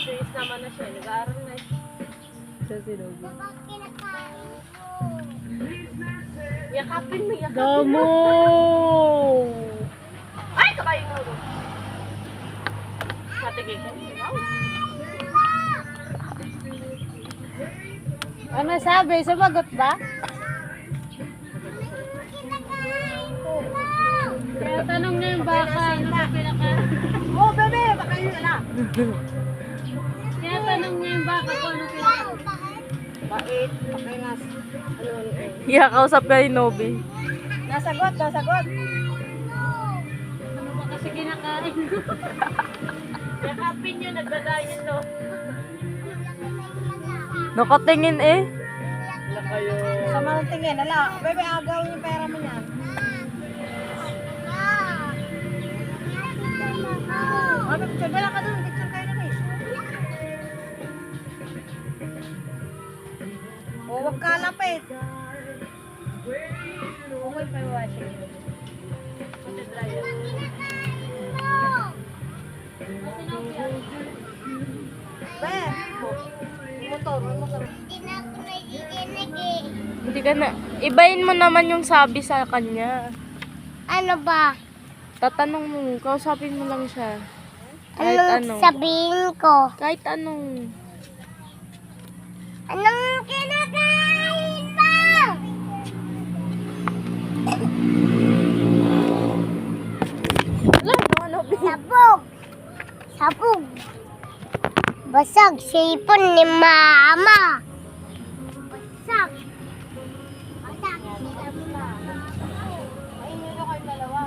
Serious naman na siya. Nag-aaral na siya. Siya si Nobi. Yakapin mo, yakapin mo. Damo! Ay, kakain mo. Matigay ka. Wow. Ano sabi? Sumagot ba? Kaya tanong niya yung baka, ano ba pinakain? Oh, bebe, baka yun na. Kaya tanong niya yung baka kung ano pinakain. Bait, baka nas. Ano eh. Yeah, kausap ka ni Nobi. Nasagot, nasagot. Ano ba kasi kinakain? Yakapin nyo, nagdadayin no. Nakatingin eh. Wala kayo. Sama ng tingin, ala. Bebe, agawin yung pera mo yan. Ano, picture, wala ka doon. Picture kayo na eh. O, huwag ka lapit. Okay pa yung washing. Pati dryer. Be, motor. Hindi ka na. Ibahin mo naman yung sabi sa kanya. Ano ba? Tatanong mo, kausapin mo lang siya. Kahit Anong ano. sabihin ko? Kahit anong. Anong kinakain mo? Wala, yung ano. Sabog! Sabog! Basag sipon ni mama! Basag! Basag sipon ni mama! Ay, yun na kayo dalawa.